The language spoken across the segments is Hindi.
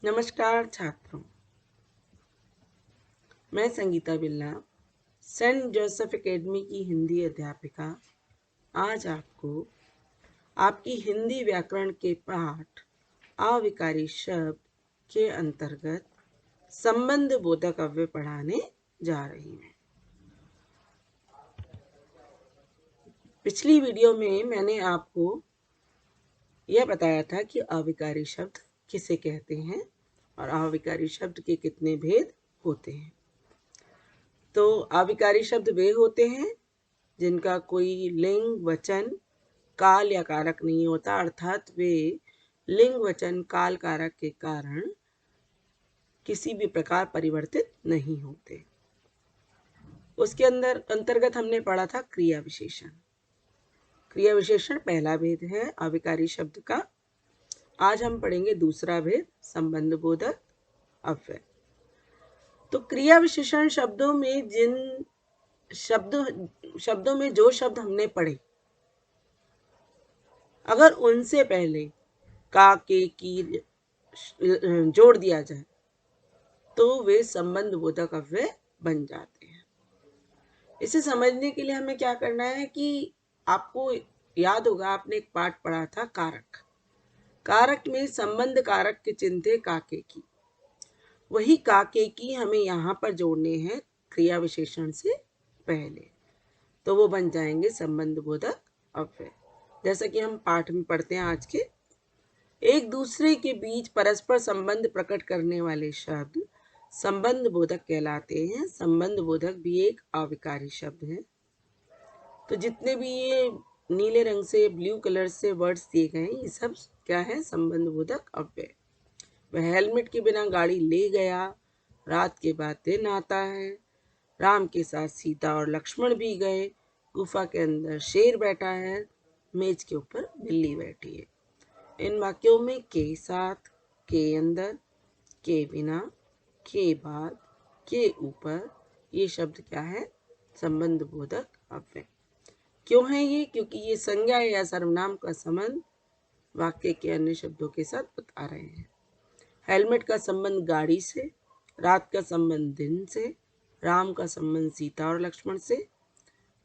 नमस्कार छात्रों, मैं संगीता बिल्ला, सेंट जोसेफ एकेडमी की हिंदी अध्यापिका आज आपको आपकी हिंदी व्याकरण के पाठ अविकारी शब्द के अंतर्गत संबंध बोधक अव्यय पढ़ाने जा रही हूँ। पिछली वीडियो में मैंने आपको यह बताया था कि अविकारी शब्द किसे कहते हैं और अविकारी शब्द के कितने भेद होते हैं। तो अविकारी शब्द वे होते हैं जिनका कोई लिंग वचन काल या कारक नहीं होता, अर्थात वे लिंग वचन काल कारक के कारण किसी भी प्रकार परिवर्तित नहीं होते। उसके अंतर्गत हमने पढ़ा था क्रिया विशेषण। क्रिया विशेषण पहला भेद है अविकारी शब्द का। आज हम पढ़ेंगे दूसरा भेद संबंध बोधक अव्यय। तो क्रिया विशेषण शब्दों में जिन शब्दों में जो शब्द हमने पढ़े, अगर उनसे पहले का के की जोड़ दिया जाए तो वे संबंध बोधक अव्यय बन जाते हैं। इसे समझने के लिए हमें क्या करना है कि आपको याद होगा, आपने एक पाठ पढ़ा था कारक। कारक में संबंध कारक के चिन्ह थे काके की। वही काके की हमें यहाँ पर जोड़ने हैं क्रिया विशेषण से पहले, तो वो बन जाएंगे संबंध बोधक अव्यय। जैसा कि हम पाठ में पढ़ते हैं आज के, एक दूसरे के बीच परस्पर संबंध प्रकट करने वाले शब्द संबंध बोधक कहलाते हैं। संबंध बोधक भी एक अविकारी शब्द है। तो जितने भी ये नीले रंग से, ब्लू कलर से वर्ड्स दिए गए हैं, ये सब क्या है? संबंध बोधक अव्यय। वह हेलमेट के बिना गाड़ी ले गया, रात के बाद दिन आता है, राम के साथ सीता और लक्ष्मण भी गए, गुफा के अंदर शेर बैठा है, मेज के ऊपर बिल्ली बैठी है। इन वाक्यों में के साथ, के अंदर, के बिना, के बाद, के ऊपर, ये शब्द क्या है? संबंध बोधक अव्यय। क्यों है ये? क्योंकि ये संज्ञा या सर्वनाम का संबंध वाक्य के अन्य शब्दों के साथ बता रहे हैं। हेलमेट का संबंध गाड़ी से, रात का संबंध दिन से, राम का संबंध सीता और लक्ष्मण से,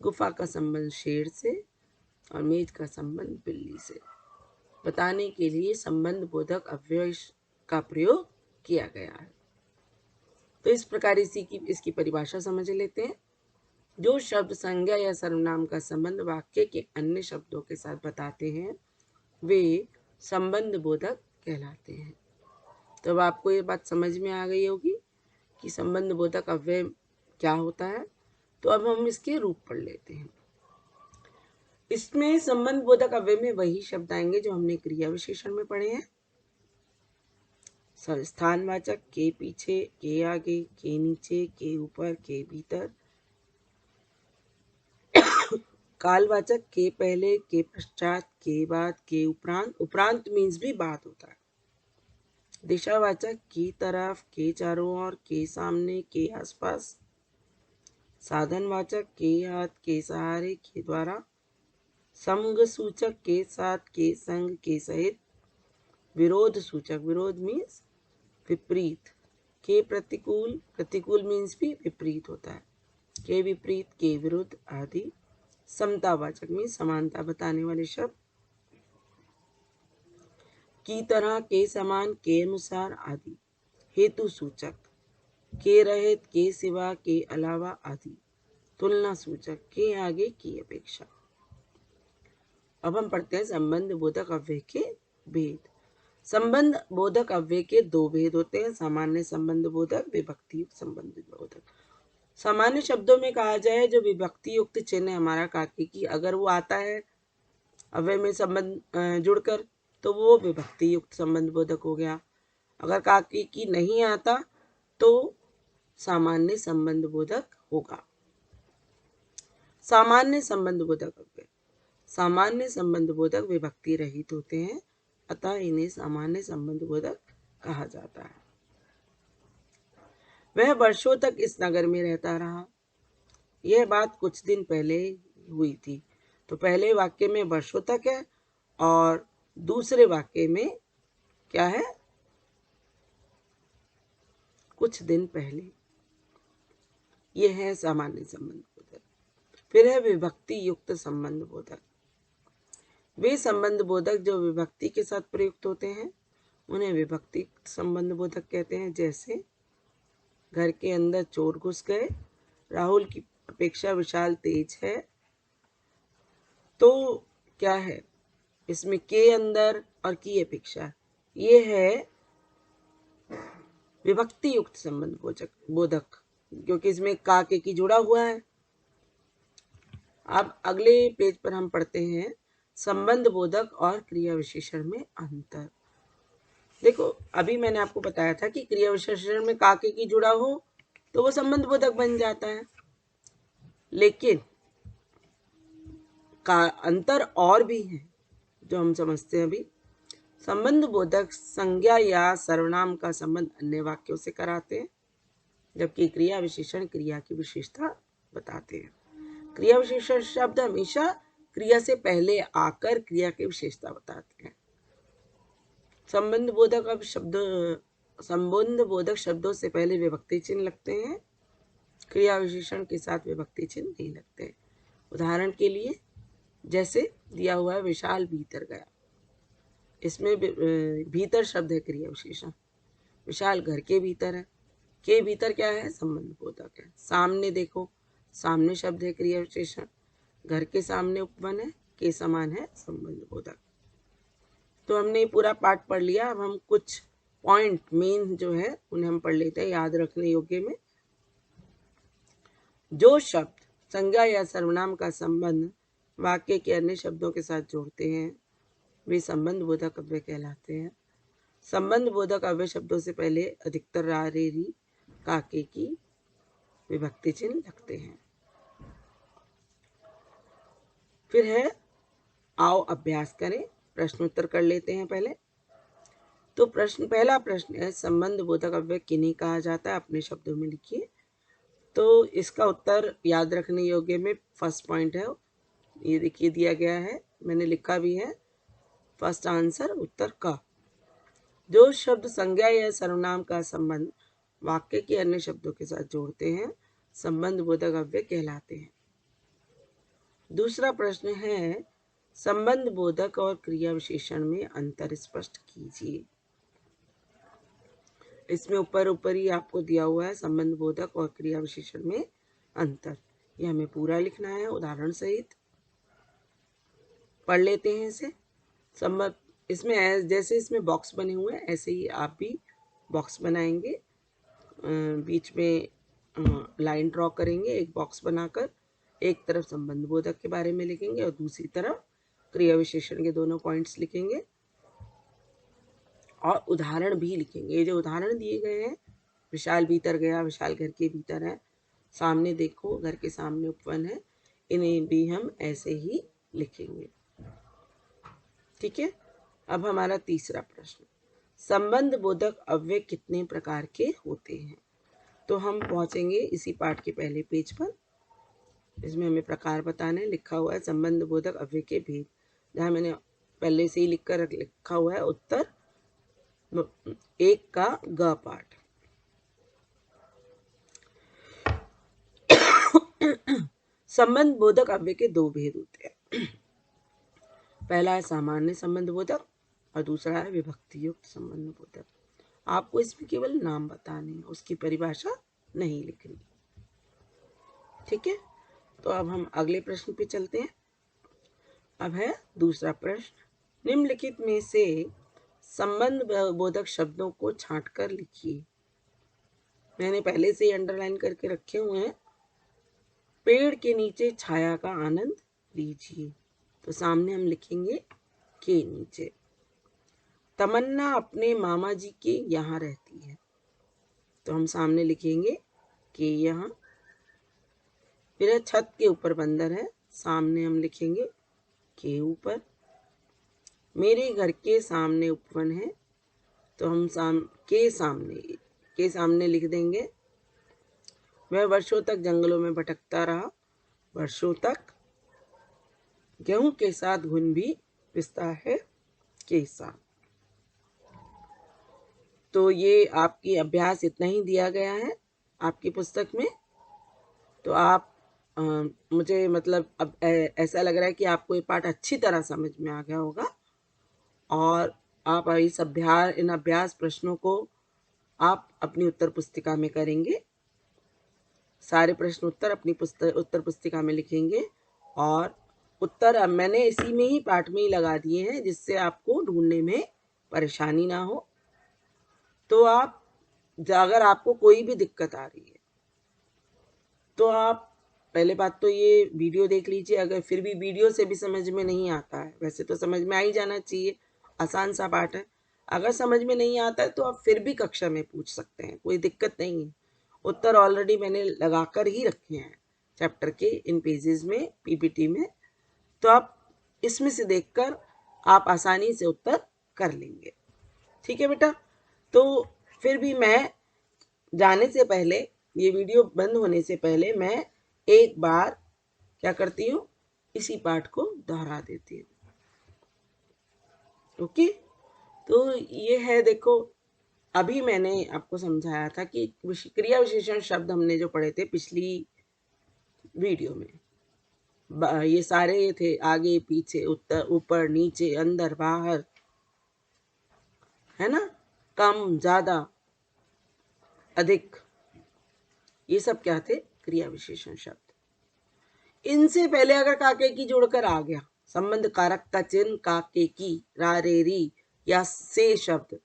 गुफा का संबंध शेर से और मेज का संबंध बिल्ली से बताने के लिए संबंध बोधक अव्यय का प्रयोग किया गया है। तो इस प्रकार इसकी परिभाषा समझ लेते हैं। जो शब्द संज्ञा या सर्वनाम का संबंध वाक्य के अन्य शब्दों के साथ बताते हैं वे संबंध बोधक कहलाते हैं। तो अब आपको ये बात समझ में आ गई होगी कि संबंध बोधक अव्यय क्या होता है। तो अब हम इसके रूप पढ़ लेते हैं। इसमें संबंध बोधक अव्यय में वही शब्द आएंगे जो हमने क्रिया विशेषण में पढ़े हैं। स्थानवाचक के पीछे, के आगे, के नीचे, के ऊपर, के भीतर। कालवाचक के पहले, के पश्चात, के बाद, के उपरांत। उपरांत मीन्स भी बाद होता है। दिशावाचक की तरफ, के चारों ओर, के सामने, के आसपास। साधनवाचक के हाथ, के सहारे, के द्वारा। संग सूचक के साथ, के संग, के सहित। विरोध सूचक, विरोध मीन्स विपरीत। के प्रतिकूल, प्रतिकूल मीन्स भी विपरीत होता है। के विपरीत, के विरुद्ध आदि। समतावाचक मीन्स समानता बताने वाले शब्द। की तरह, के समान, के अनुसार आदि। हेतु सूचक, के रहित, के सिवा, के अलावा आदि। तुलना सूचक, के आगे, की अपेक्षा। अब हम पढ़ते हैं संबंध बोधक अव्यय के भेद। संबंध बोधक अव्यय के दो भेद होते हैं, सामान्य संबंध बोधक, विभक्ति युक्त संबंध बोधक। सामान्य शब्दों में कहा जाए जो विभक्ति युक्त चिन्ह हमारा काके की अगर वो आता है अव्यय में संबंध जुड़कर तो वो विभक्ति युक्त संबंध बोधक हो गया। अगर काके की नहीं आता तो सामान्य संबंध बोधक होगा। सामान्य संबंध बोधक अव्यय। सामान्य संबंध बोधक विभक्ति रहित होते हैं, अतः इन्हें सामान्य संबंध बोधक कहा जाता है। वह वर्षों तक इस नगर में रहता रहा। यह बात कुछ दिन पहले हुई थी। तो पहले वाक्य में वर्षों तक है और दूसरे वाक्य में क्या है? कुछ दिन पहले। ये है सामान्य संबंध बोधक। फिर है विभक्ति युक्त संबंध बोधक। वे संबंध बोधक जो विभक्ति के साथ प्रयुक्त होते हैं उन्हें विभक्ति संबंध बोधक कहते हैं। जैसे घर के अंदर चोर घुस गए, राहुल की अपेक्षा विशाल तेज है। तो क्या है इसमें? के अंदर और की अपेक्षा, ये है विभक्ति युक्त संबंध बोधक, क्योंकि इसमें का के की जुड़ा हुआ है। अब अगले पेज पर हम पढ़ते हैं संबंध बोधक और क्रिया विशेषण में अंतर। देखो, अभी मैंने आपको बताया था कि क्रिया विशेषण में का के की जुड़ा हो तो वो संबंध बोधक बन जाता है, लेकिन का अंतर और भी है जो हम समझते हैं अभी। संबंध बोधक संज्ञा या सर्वनाम का संबंध अन्य वाक्यों से कराते हैं, जबकि क्रिया विशेषण क्रिया की विशेषता बताते हैं। क्रिया विशेषण शब्द हमेशा क्रिया से पहले आकर क्रिया की विशेषता बताते हैं। संबंध बोधक शब्दों से पहले विभक्ति चिन्ह लगते हैं, क्रिया विशेषण के साथ विभक्ति चिन्ह नहीं लगते। उदाहरण के लिए जैसे दिया हुआ है विशाल भीतर गया, इसमें भीतर शब्द है क्रिया विशेषण। विशाल घर के भीतर है, के भीतर क्या है? संबंध बोधक है। सामने देखो, सामने शब्द है क्रिया विशेषण, घर के सामने उपवन है, के समान है संबंध बोधक। तो हमने पूरा पाठ पढ़ लिया। अब हम कुछ पॉइंट मेन जो है उन्हें हम पढ़ लेते हैं याद रखने योग्य में। जो शब्द संज्ञा या सर्वनाम का संबंध वाक्य के अन्य शब्दों के साथ जोड़ते हैं वे संबंध बोधक अव्यय कहलाते हैं। संबंध बोधक अव्यय शब्दों से पहले अधिकतर रा रे री काके की विभक्ति चिन्ह लगते हैं। फिर है आओ अभ्यास करें, प्रश्नोत्तर कर लेते हैं पहले। तो पहला प्रश्न है संबंध बोधक अव्यय किन्हें कहा जाता है? अपने शब्दों में लिखिए। तो इसका उत्तर याद रखने योग्य में फर्स्ट पॉइंट है, ये देखिए दिया गया है, मैंने लिखा भी है। फर्स्ट आंसर उत्तर का। जो शब्द संज्ञा या सर्वनाम का संबंध वाक्य के अन्य शब्दों के साथ जोड़ते हैं संबंध बोधक अव्यय कहलाते हैं। दूसरा प्रश्न है संबंध बोधक और क्रिया विशेषण में अंतर स्पष्ट कीजिए। इसमें ऊपर ही आपको दिया हुआ है संबंध बोधक और क्रिया विशेषण में अंतर, यह हमें पूरा लिखना है उदाहरण सहित। पढ़ लेते हैं इसे। संबंध इसमें जैसे इसमें बॉक्स बने हुए हैं ऐसे ही आप भी बॉक्स बनाएंगे, बीच में लाइन ड्रॉ करेंगे एक बॉक्स बनाकर। एक तरफ संबंध बोधक के बारे में लिखेंगे और दूसरी तरफ क्रिया विशेषण के दोनों पॉइंट्स लिखेंगे और उदाहरण भी लिखेंगे। ये जो उदाहरण दिए गए हैं, विशाल भीतर गया, विशाल घर के भीतर है, सामने देखो घर के सामने उपवन है, इन्हें भी हम ऐसे ही लिखेंगे। ठीक है। अब हमारा तीसरा प्रश्न, संबंध बोधक अव्यय कितने प्रकार के होते हैं? तो हम पहुंचेंगे इसी पाठ के पहले पेज पर। इसमें हमें प्रकार बताने लिखा हुआ है संबंध बोधक अव्यय के भेद, जहां मैंने पहले से ही लिखा हुआ है उत्तर 1 का ग पाठ। संबंध बोधक अव्यय के दो भेद होते हैं। पहला है सामान्य संबंध बोधक और दूसरा है विभक्ति युक्त संबंध बोधक। आपको इसमें केवल नाम बताने हैं, उसकी परिभाषा नहीं लिखनी। ठीक है। तो अब हम अगले प्रश्न पे चलते हैं। अब है दूसरा प्रश्न, निम्नलिखित में से संबंध बोधक शब्दों को छांटकर लिखिए। मैंने पहले से ही अंडरलाइन करके रखे हुए हैं। पेड़ के नीचे छाया का आनंद लीजिए, तो सामने हम लिखेंगे के नीचे। तमन्ना अपने मामा जी के यहाँ रहती है, तो हम सामने लिखेंगे के यहाँ। फिर छत के ऊपर बंदर है, सामने हम लिखेंगे के ऊपर। मेरे घर के सामने उपवन है, तो हम के सामने लिख देंगे। वह वर्षों तक जंगलों में भटकता रहा, वर्षों तक। गेहूं के साथ घुन भी पिसता है के साथ। तो ये आपकी अभ्यास इतना ही दिया गया है आपकी पुस्तक में। तो आप मुझे मतलब अब ऐसा लग रहा है कि आपको ये पाठ अच्छी तरह समझ में आ गया होगा, और आप इन अभ्यास प्रश्नों को आप अपनी उत्तर पुस्तिका में करेंगे। सारे प्रश्न उत्तर अपनी उत्तर पुस्तिका में लिखेंगे, और उत्तर अब मैंने इसी में ही पाठ में ही लगा दिए हैं, जिससे आपको ढूंढने में परेशानी ना हो। तो आप अगर आपको कोई भी दिक्कत आ रही है तो आप पहले बात तो ये वीडियो देख लीजिए। अगर फिर भी वीडियो से भी समझ में नहीं आता है, वैसे तो समझ में आ ही जाना चाहिए, आसान सा पाठ है। अगर समझ में नहीं आता है तो आप फिर भी कक्षा में पूछ सकते हैं, कोई दिक्कत नहीं है। उत्तर ऑलरेडी मैंने लगाकर ही रखे हैं चैप्टर के इन पेजेस में, पीपीटी में। तो आप इसमें से देखकर आप आसानी से उत्तर कर लेंगे। ठीक है बेटा। तो फिर भी मैं जाने से पहले, ये वीडियो बंद होने से पहले, मैं एक बार क्या करती हूँ, इसी पाठ को दोहरा देती हूँ। ओके। तो ये है, देखो अभी मैंने आपको समझाया था कि क्रिया विशेषण शब्द हमने जो पढ़े थे पिछली वीडियो में, ये सारे थे आगे पीछे, उत्तर ऊपर नीचे, अंदर बाहर, है ना, कम ज्यादा अधिक, ये सब क्या थे, क्रिया विशेषण शब्द। इनसे पहले अगर काके की जोड़कर आ गया, संबंध कारक का चिन्ह काके की, रा रे री या से शब्द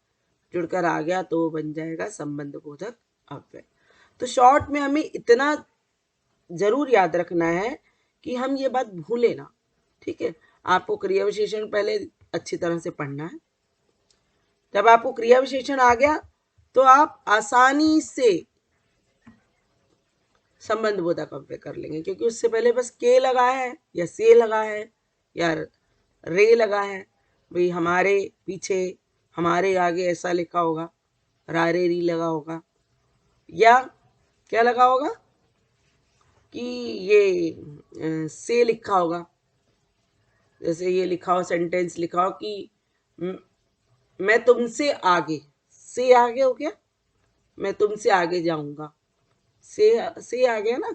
जुड़कर आ गया तो बन जाएगा संबंध बोधक अव्यय। तो शॉर्ट में हमें इतना जरूर याद रखना है कि हम ये बात भूले ना। ठीक है। आपको क्रिया विशेषण पहले अच्छी तरह से पढ़ना है। जब आपको क्रिया विशेषण आ गया तो आप आसानी से संबंध बोधक अव्यय कर लेंगे, क्योंकि उससे पहले बस के लगा है या से लगा है या रे लगा है। भाई हमारे पीछे, हमारे आगे ऐसा लिखा होगा, रा रे री लगा होगा, या क्या लगा होगा कि ये से लिखा होगा। जैसे ये लिखा हो, सेंटेंस लिखा हो कि मैं तुमसे आगे, से आगे हो गया, मैं तुमसे आगे जाऊंगा, से आ गया ना।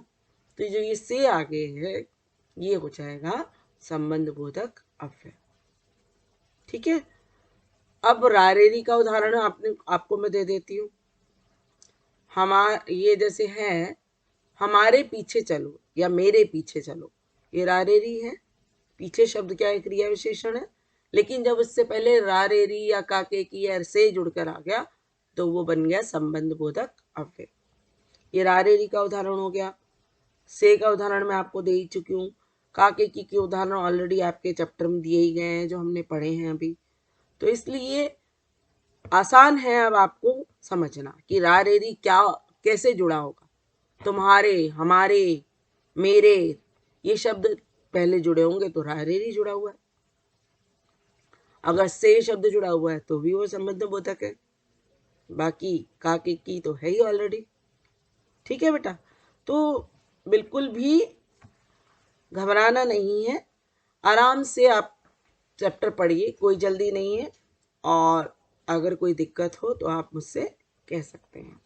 तो जो ये से आगे है ये हो जाएगा संबंध बोधक अव्यय। ठीक है। अब रारेरी का उदाहरण आपको मैं दे देती हूँ। ये जैसे है, हमारे पीछे चलो या मेरे पीछे चलो, ये रारेरी है। पीछे शब्द क्या है, क्रिया विशेषण है। लेकिन जब उससे पहले रारेरी या काके की या से जुड़कर आ गया तो वो बन गया संबंध बोधक अव्यय। ये रारेरी का उदाहरण हो गया। से का उदाहरण मैं आपको दे ही चुकी हूँ। काके की के उदाहरण ऑलरेडी आपके चैप्टर में दिए ही गए हैं, जो हमने पढ़े हैं अभी। तो इसलिए आसान है अब आपको समझना कि रारेरी क्या, कैसे जुड़ा होगा। तुम्हारे, हमारे, मेरे, ये शब्द पहले जुड़े होंगे तो रारेरी जुड़ा हुआ है। अगर से शब्द जुड़ा हुआ है तो भी वो संबंध बोधक है। बाकी काके की तो है ही ऑलरेडी। ठीक है बेटा। तो बिल्कुल भी घबराना नहीं है, आराम से आप चैप्टर पढ़िए, कोई जल्दी नहीं है। और अगर कोई दिक्कत हो तो आप मुझसे कह सकते हैं।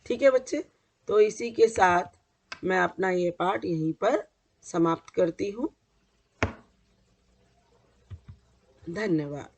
ठीक है बच्चे। तो इसी के साथ मैं अपना ये पाठ यहीं पर समाप्त करती हूँ। धन्यवाद।